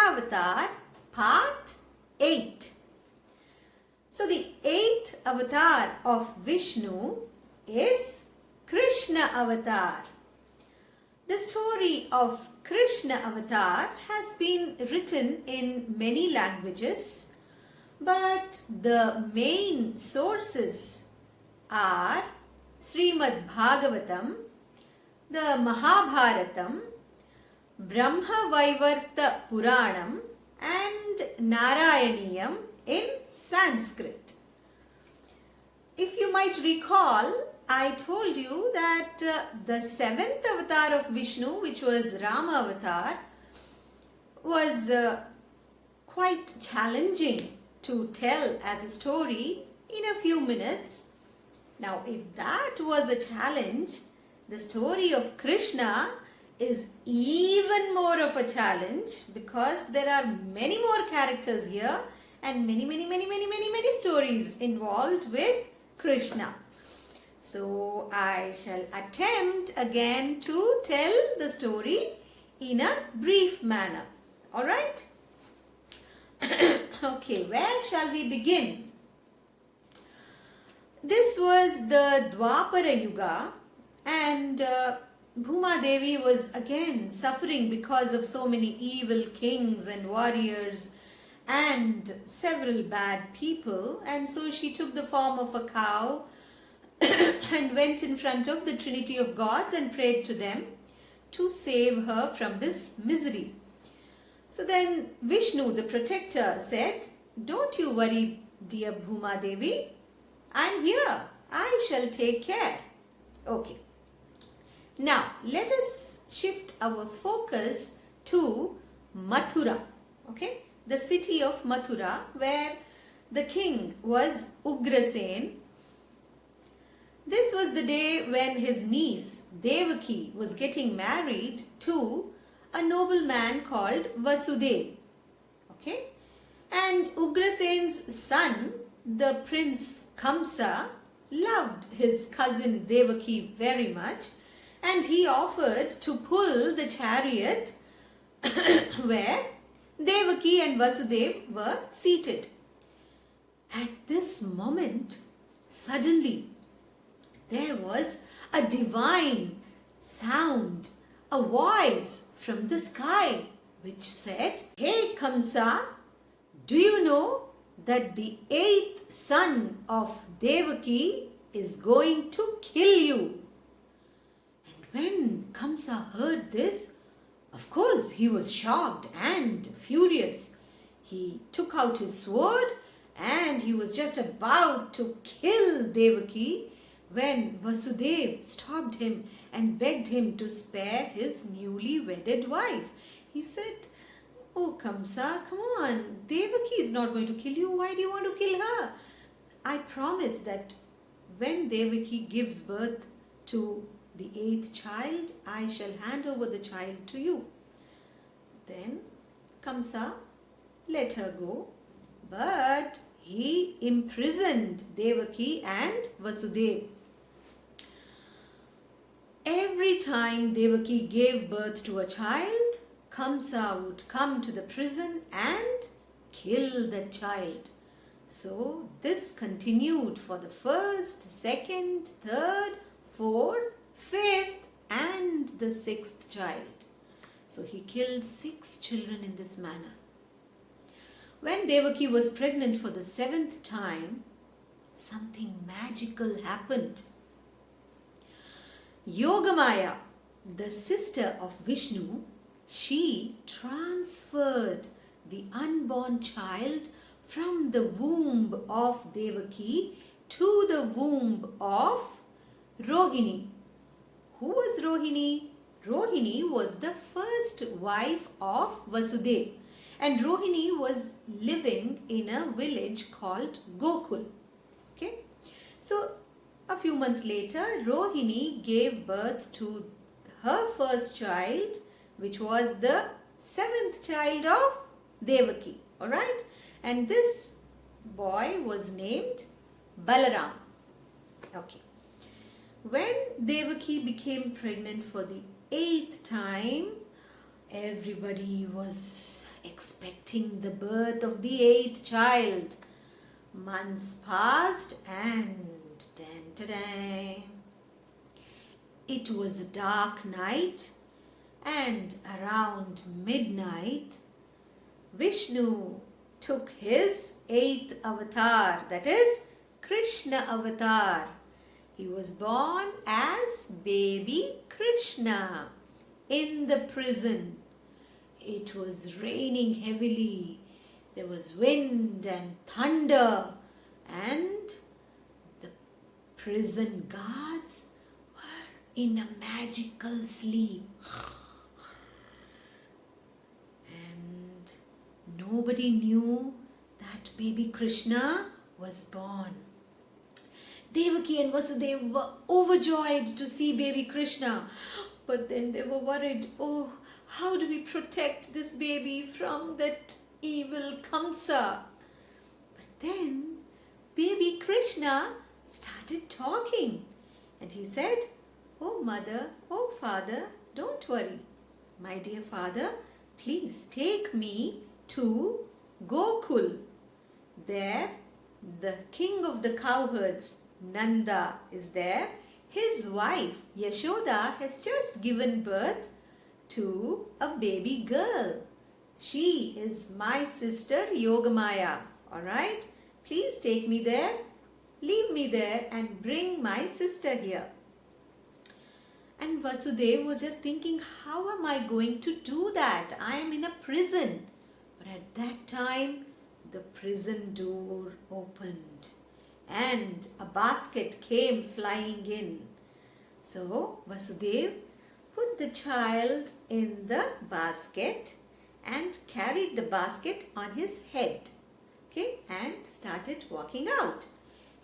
Avatar, Part 8. So the 8th avatar of Vishnu is Krishna Avatar. The story of Krishna Avatar has been written in many languages, but the main sources are Srimad Bhagavatam, the Mahabharatam, Brahma Vaivarta Puranam and Narayaniyam in Sanskrit. If you might recall, I told you that the 7th avatar of Vishnu, which was Rama Avatar, was quite challenging to tell as a story in a few minutes. Now, if that was a challenge, the story of Krishna is even more of a challenge because there are many more characters here and many stories involved with Krishna. So I shall attempt again to tell the story in a brief manner. Alright? Okay, where shall we begin? This was the Dwapara Yuga and Bhuma Devi was again suffering because of so many evil kings and warriors and several bad people, and so she took the form of a cow and went in front of the Trinity of Gods and prayed to them to save her from this misery. So then Vishnu, the protector, said, "Don't you worry, dear Bhuma Devi, I'm here. I shall take care." Okay. Now, let us shift our focus to Mathura, okay? The city of Mathura, where the king was Ugrasen. This was the day when his niece Devaki was getting married to a nobleman called Vasudev, okay? And Ugrasen's son, the prince Kamsa, loved his cousin Devaki very much, and he offered to pull the chariot where Devaki and Vasudev were seated. At this moment, suddenly, there was a divine sound, a voice from the sky which said, "Hey Kamsa, do you know that the 8th son of Devaki is going to kill you?" When Kamsa heard this, of course he was shocked and furious. He took out his sword and he was just about to kill Devaki when Vasudev stopped him and begged him to spare his newly wedded wife. He said, "Oh Kamsa, come on, Devaki is not going to kill you. Why do you want to kill her? I promise that when Devaki gives birth to the 8th child, I shall hand over the child to you." Then Kamsa let her go, but he imprisoned Devaki and Vasudev. Every time Devaki gave birth to a child, Kamsa would come to the prison and kill the child. So this continued for the 1st, 2nd, 3rd, 4th, 5th and the 6th child. So he killed 6 children in this manner. When Devaki was pregnant for the 7th time, something magical happened. Yogamaya, the sister of Vishnu, she transferred the unborn child from the womb of Devaki to the womb of Rohini. Who was Rohini? Rohini was the first wife of Vasudev, and Rohini was living in a village called Gokul. Okay, so a few months later, Rohini gave birth to her first child, which was the 7th child of Devaki. All right, and this boy was named Balaram. Okay. When Devaki became pregnant for the 8th time, everybody was expecting the birth of the eighth child. Months passed and it was a dark night, and around midnight, Vishnu took his eighth avatar, that is Krishna avatar. He was born as baby Krishna in the prison. It was raining heavily. There was wind and thunder, and the prison guards were in a magical sleep. And nobody knew that baby Krishna was born. Devaki and Vasudeva were overjoyed to see baby Krishna, but then they were worried, oh, how do we protect this baby from that evil Kamsa? But then baby Krishna started talking, and he said, oh mother, oh father, don't worry. My dear father, please take me to Gokul. There, the king of the cowherds, Nanda, is there. His wife, Yashoda, has just given birth to a baby girl. She is my sister Yogamaya. Alright? Please take me there, leave me there, and bring my sister here. And Vasudeva was just thinking, how am I going to do that? I am in a prison. But at that time, the prison door opened and a basket came flying in. So Vasudeva put the child in the basket and carried the basket on his head, okay, and started walking out.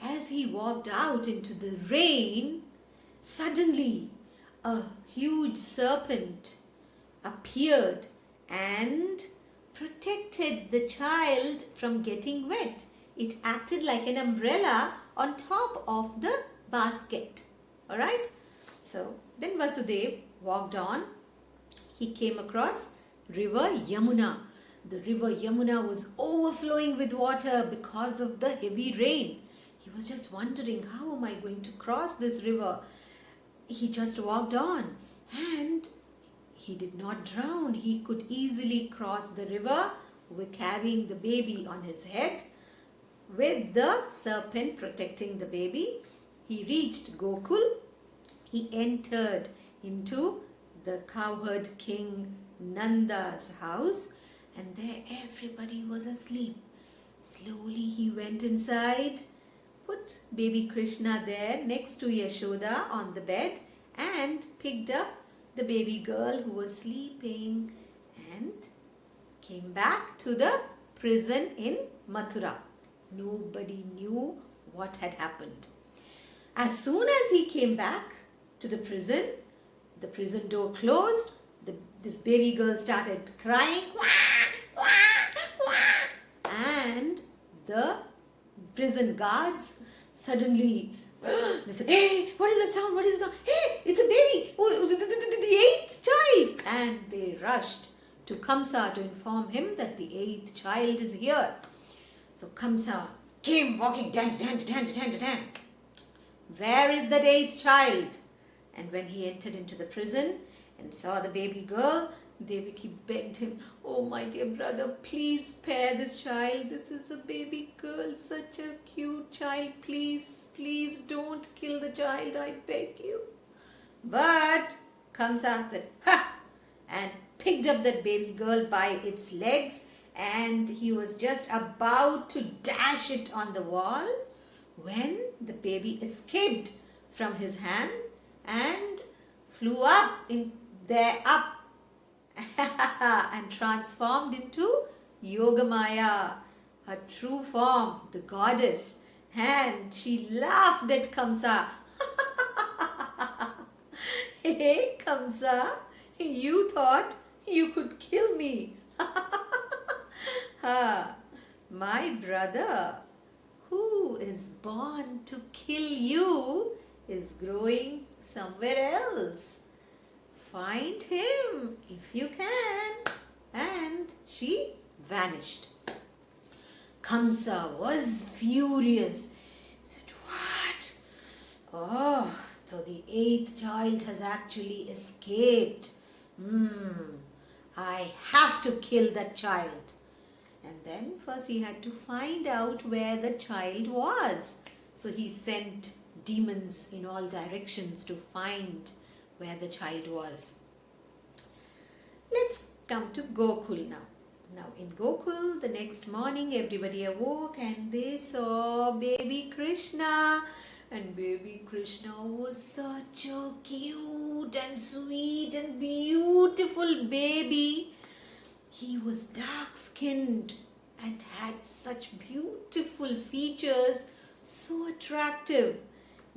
As he walked out into the rain, suddenly a huge serpent appeared and protected the child from getting wet. It acted like an umbrella on top of the basket. Alright? So then Vasudeva walked on. He came across river Yamuna. The river Yamuna was overflowing with water because of the heavy rain. He was just wondering, how am I going to cross this river? He just walked on and he did not drown. He could easily cross the river with carrying the baby on his head with the serpent protecting the baby. He reached Gokul. He entered into the cowherd king Nanda's house, and there everybody was asleep. Slowly he went inside, put baby Krishna there next to Yashoda on the bed, and picked up the baby girl who was sleeping and came back to the prison in Mathura. Nobody knew what had happened. As soon as he came back to the prison door closed. This baby girl started crying, wah, wah, wah. And the prison guards suddenly they said, hey, what is the sound? What is the sound? Hey, it's a baby, oh, the eighth child. And they rushed to Kamsa to inform him that the eighth child is here. So Kamsa came walking, dan. Where is that eighth child? And when he entered into the prison and saw the baby girl, Devaki begged him, oh my dear brother, please spare this child. This is a baby girl, such a cute child. Please don't kill the child, I beg you. But Kamsa said, ha! And picked up that baby girl by its legs, and he was just about to dash it on the wall when the baby escaped from his hand and flew up and transformed into Yogamaya, her true form, the goddess. And she laughed at Kamsa. Hey Kamsa, you thought you could kill me. My brother, who is born to kill you, is growing somewhere else. Find him if you can and she vanished. Kamsa was furious. He said, "What? Oh, so the eighth child has actually escaped. I have to kill that child." And then first he had to find out where the child was. So he sent demons in all directions to find where the child was. Let's come to Gokul now. Now in Gokul, the next morning everybody awoke and they saw baby Krishna. And baby Krishna was such a cute and sweet and beautiful baby. He was dark-skinned and had such beautiful features, so attractive.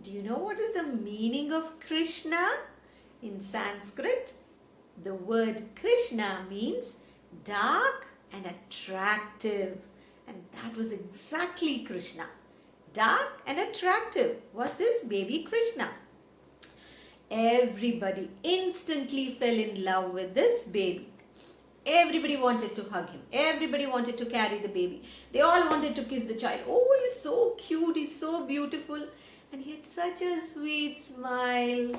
Do you know what is the meaning of Krishna? In Sanskrit, the word Krishna means dark and attractive. And that was exactly Krishna. Dark and attractive was this baby Krishna. Everybody instantly fell in love with this baby. Everybody wanted to hug him. Everybody wanted to carry the baby. They all wanted to kiss the child. Oh, he's so cute. He's so beautiful. And he had such a sweet smile.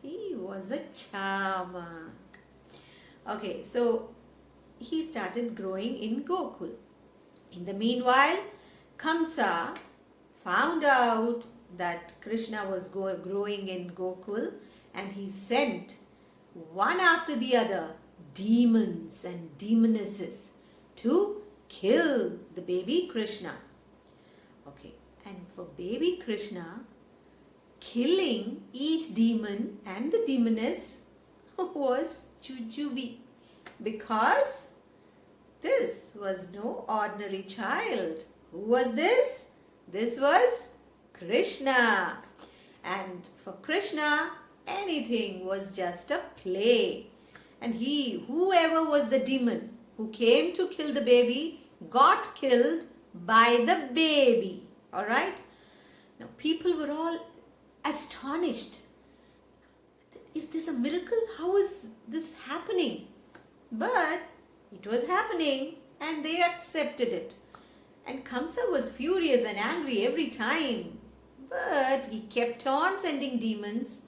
He was a charmer. Okay, so he started growing in Gokul. In the meanwhile, Kamsa found out that Krishna was growing in Gokul, and he sent one after the other demons and demonesses to kill the baby Krishna. Okay, and for baby Krishna, killing each demon and the demoness was jujube, because this was no ordinary child. Who was this? This was Krishna. And for Krishna, anything was just a play. And whoever was the demon who came to kill the baby, got killed by the baby. Alright? Now people were all astonished. Is this a miracle? How is this happening? But it was happening and they accepted it. And Kamsa was furious and angry every time. But he kept on sending demons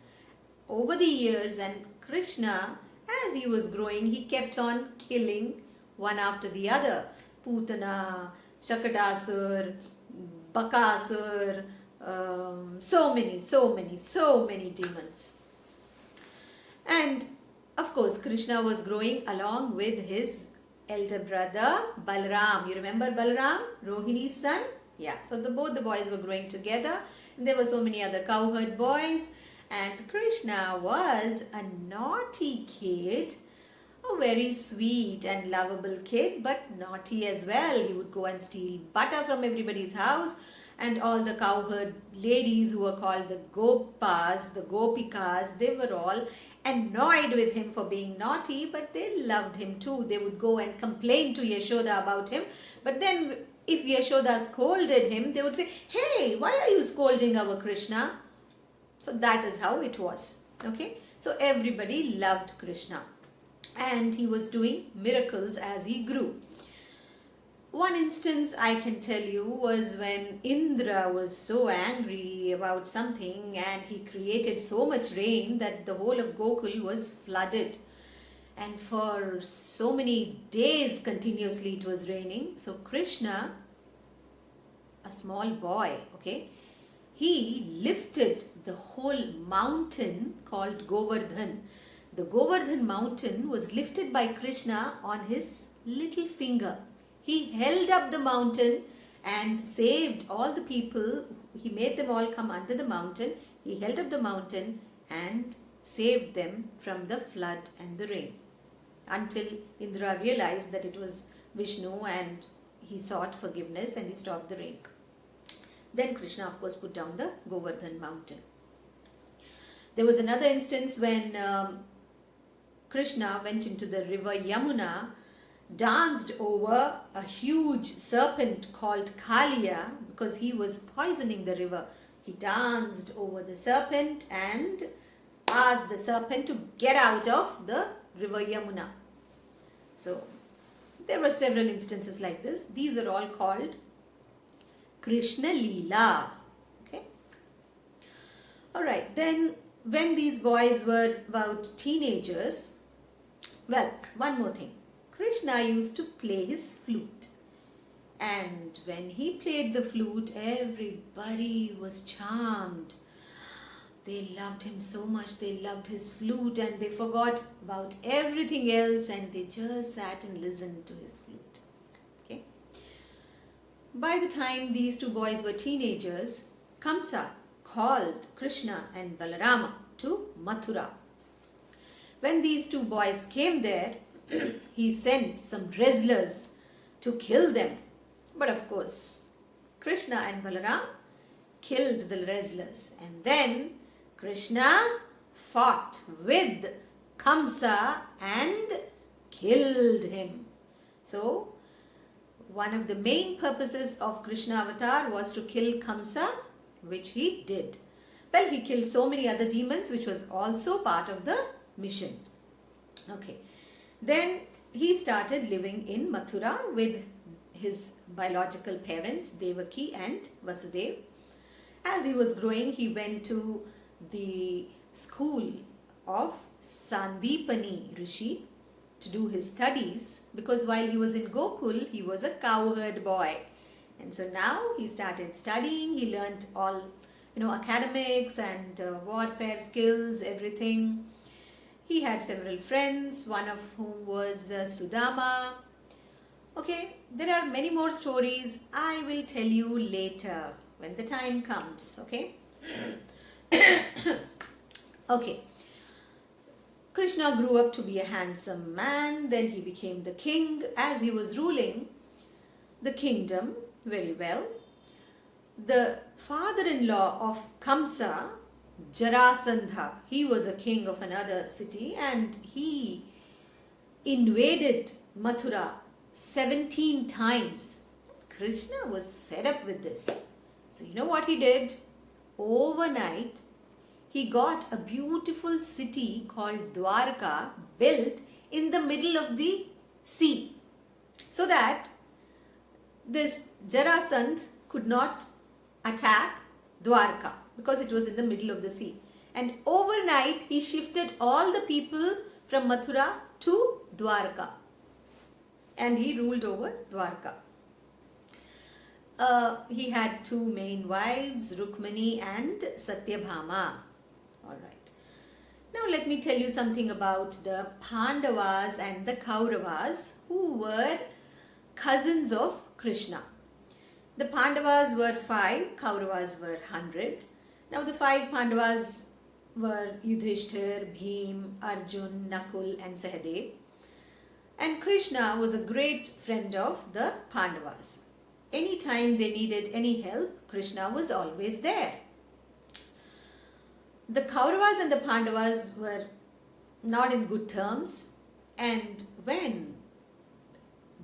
over the years, and Krishna, as he was growing, he kept on killing one after the other. Putana, Shakatasur, Bakasur, so many demons. And of course, Krishna was growing along with his elder brother Balaram. You remember Balaram, Rohini's son? Yeah, so both the boys were growing together. And there were so many other cowherd boys. And Krishna was a naughty kid, a very sweet and lovable kid, but naughty as well. He would go and steal butter from everybody's house, and all the cowherd ladies who were called the Gopas, the Gopikas, they were all annoyed with him for being naughty, but they loved him too. They would go and complain to Yashoda about him, but then if Yashoda scolded him, they would say, "Hey, why are you scolding our Krishna?" So that is how it was. Okay, so everybody loved Krishna, and he was doing miracles as he grew. One instance I can tell you was when Indra was so angry about something, and he created so much rain that the whole of Gokul was flooded. And for so many days continuously it was raining. So Krishna, a small boy, okay, he lifted the whole mountain called Govardhan. The Govardhan mountain was lifted by Krishna on his little finger. He held up the mountain and saved all the people. He made them all come under the mountain. He held up the mountain and saved them from the flood and the rain, until Indra realized that it was Vishnu, and he sought forgiveness and he stopped the rain. Then Krishna, of course, put down the Govardhan mountain. There was another instance when Krishna went into the river Yamuna, danced over a huge serpent called Kaliya, because he was poisoning the river. He danced over the serpent and asked the serpent to get out of the river Yamuna. So There were several instances like this. These are all called Krishna Leelas. Okay. Alright, then when these boys were about teenagers, well, one more thing. Krishna used to play his flute. And when he played the flute, everybody was charmed. They loved him so much. They loved his flute and they forgot about everything else and they just sat and listened to his flute. Okay. By the time these two boys were teenagers, Kamsa called Krishna and Balarama to Mathura. When these two boys came there, he sent some wrestlers to kill them. But of course, Krishna and Balaram killed the wrestlers. And then Krishna fought with Kamsa and killed him. So, one of the main purposes of Krishna avatar was to kill Kamsa, which he did. Well, he killed so many other demons, which was also part of the mission. Okay. Then he started living in Mathura with his biological parents, Devaki and Vasudev. As he was growing, he went to the school of Sandipani Rishi to do his studies, because while he was in Gokul, he was a cowherd boy. And so now he started studying. He learnt all, academics and warfare skills, everything. He had several friends, one of whom was Sudama. Okay, there are many more stories. I will tell you later when the time comes. Okay. Okay. Krishna grew up to be a handsome man. Then he became the king. As he was ruling the kingdom very well, the father-in-law of Kamsa, Jarasandha, he was a king of another city and he invaded Mathura 17 times. Krishna was fed up with this. So you know what he did? Overnight, he got a beautiful city called Dwaraka built in the middle of the sea, so that this Jarasandh could not attack Dwaraka because it was in the middle of the sea. And overnight, he shifted all the people from Mathura to Dwaraka. And he ruled over Dwaraka. He had two main wives, Rukmani and Satyabhama. Alright. Now let me tell you something about the Pandavas and the Kauravas, who were cousins of Krishna. The Pandavas were 5, Kauravas were 100. Now the 5 Pandavas were Yudhishthir, Bhim, Arjun, Nakul and Sahadev. And Krishna was a great friend of the Pandavas. Anytime they needed any help, Krishna was always there. The Kauravas and the Pandavas were not in good terms, and when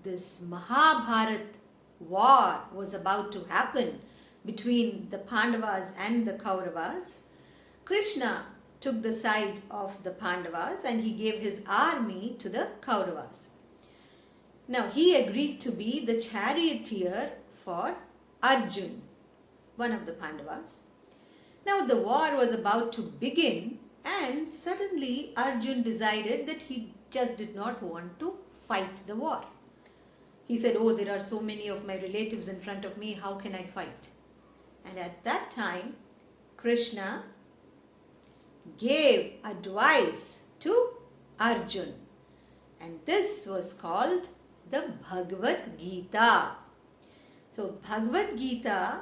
this Mahabharata war was about to happen between the Pandavas and the Kauravas, Krishna took the side of the Pandavas and he gave his army to the Kauravas. Now he agreed to be the charioteer for Arjun, one of the Pandavas. Now the war was about to begin and suddenly Arjun decided that he just did not want to fight the war. He said, "Oh, there are so many of my relatives in front of me, how can I fight?" And at that time, Krishna gave advice to Arjun. And this was called the Bhagavad Gita. So Bhagavad Gita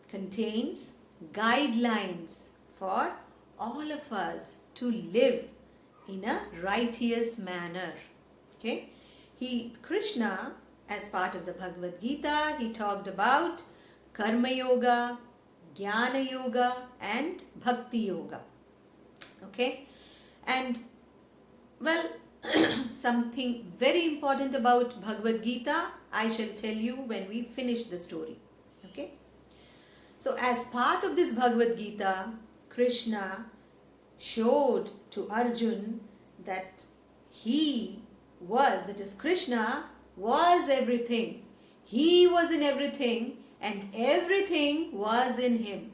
contains guidelines for all of us to live in a righteous manner. Okay? Krishna, as part of the Bhagavad Gita, he talked about Karma Yoga, Jnana Yoga and Bhakti Yoga. Okay? And well, something very important about Bhagavad Gita, I shall tell you when we finish the story. Okay? So as part of this Bhagavad Gita, Krishna showed to Arjun that Krishna was everything. He was in everything and everything was in him.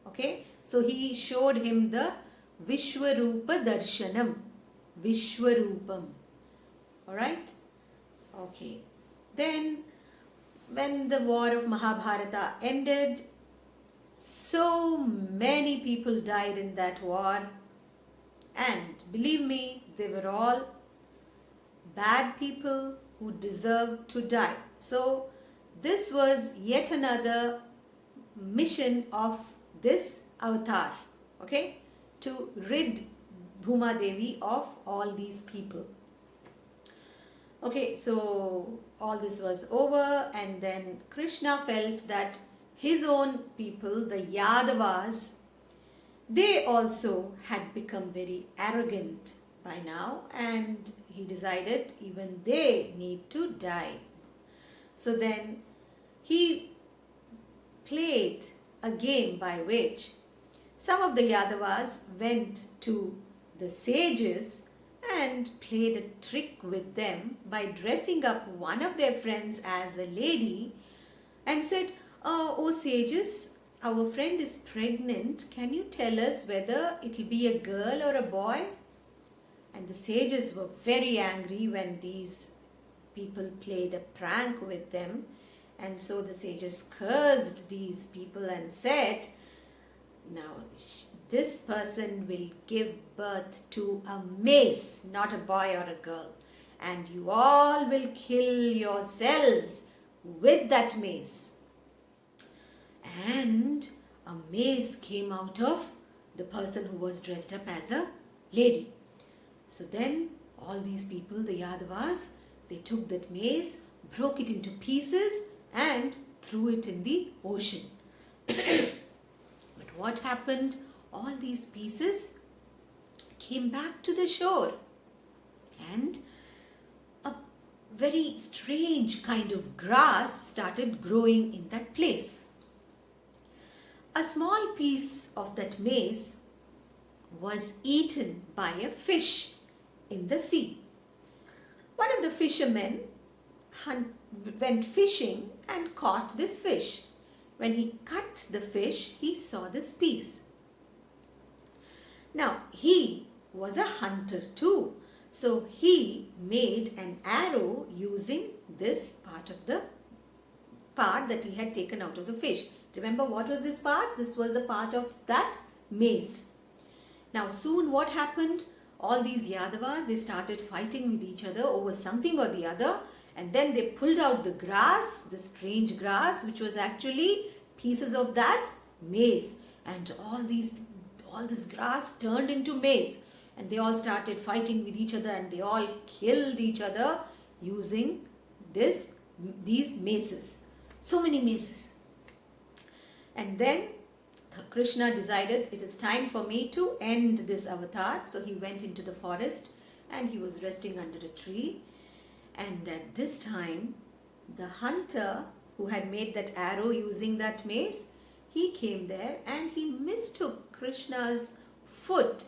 Okay, so he showed him the Vishwarupa Darshanam. Vishwarupam. Alright? Okay. Then, when the war of Mahabharata ended, so many people died in that war. And believe me, they were all bad people who deserved to die. So, this was yet another mission of this avatar. Okay? To rid Bhuma Devi of all these people. Okay, so all this was over, and then Krishna felt that his own people, the Yadavas, they also had become very arrogant by now, and he decided even they need to die. So then he played a game by which some of the Yadavas went to the sages and played a trick with them by dressing up one of their friends as a lady and said, "Oh sages, our friend is pregnant. Can you tell us whether it will be a girl or a boy?" And the sages were very angry when these people played a prank with them. And so the sages cursed these people and said, "Now, this person will give birth to a mace, not a boy or a girl. And you all will kill yourselves with that mace." And a mace came out of the person who was dressed up as a lady. So then all these people, the Yadavas, they took that mace, broke it into pieces and threw it in the ocean. But what happened? All these pieces came back to the shore, and a very strange kind of grass started growing in that place. A small piece of that mace was eaten by a fish in the sea. One of the fishermen went fishing and caught this fish. When he cut the fish, he saw this piece. Now, he was a hunter too. So, he made an arrow using this part that he had taken out of the fish. Remember, what was this part? This was the part of that mace. Now, soon what happened? All these Yadavas, they started fighting with each other over something or the other. And then they pulled out the grass, the strange grass, which was actually pieces of that mace. And all this grass turned into mace. And they all started fighting with each other, and they all killed each other using these maces. So many maces. And then Krishna decided, it is time for me to end this avatar. So he went into the forest and he was resting under a tree. And at this time, the hunter who had made that arrow using that mace, he came there and he mistook Krishna's foot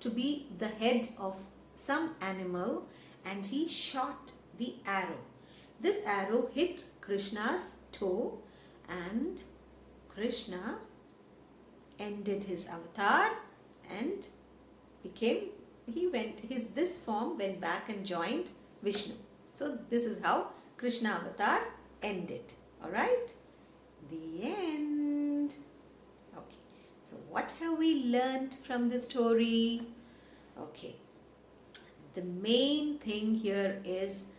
to be the head of some animal, and he shot the arrow. This arrow hit Krishna's toe, and Krishna ended his avatar and this form went back and joined Vishnu. So this is how Krishna avatar ended. Alright? The end. Okay. So what have we learnt from the story? Okay. The main thing here is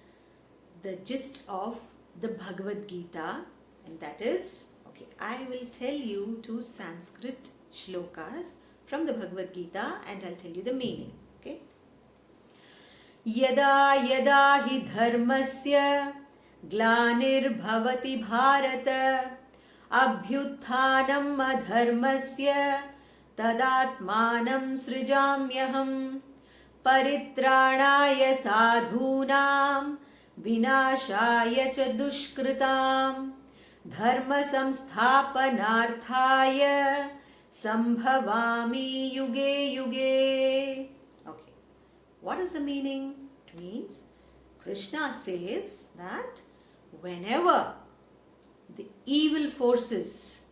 the gist of the Bhagavad Gita, and that is, okay, I will tell you 2 Sanskrit shlokas from the Bhagavad Gita and I'll tell you the meaning. Okay. Yada yada hi dharmasya glanir bharata abhyuthanam adharmasya tadatmanam srijamyaham paritranaya sadhunam vinashaya cha dushkritam dharma samsthapanarthaya sambhavami yuge yuge. Okay. What is the meaning? It means Krishna says that whenever the evil forces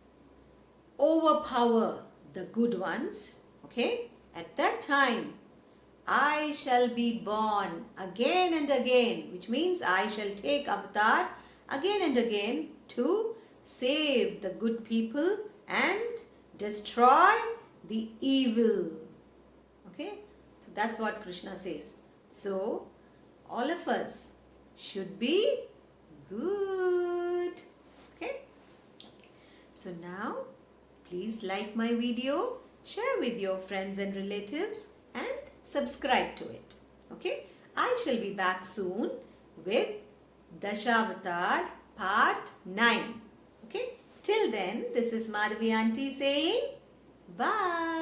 overpower the good ones, okay, at that time I shall be born again and again, which means I shall take avatar again and again to save the good people and destroy the evil. Okay, so that's what Krishna says. So all of us should be good. Okay, so now please like my video, share with your friends and relatives, and subscribe to it. Okay, I shall be back soon with Dashavatar part 9. Okay, till then, this is Madhavi Aunty saying bye.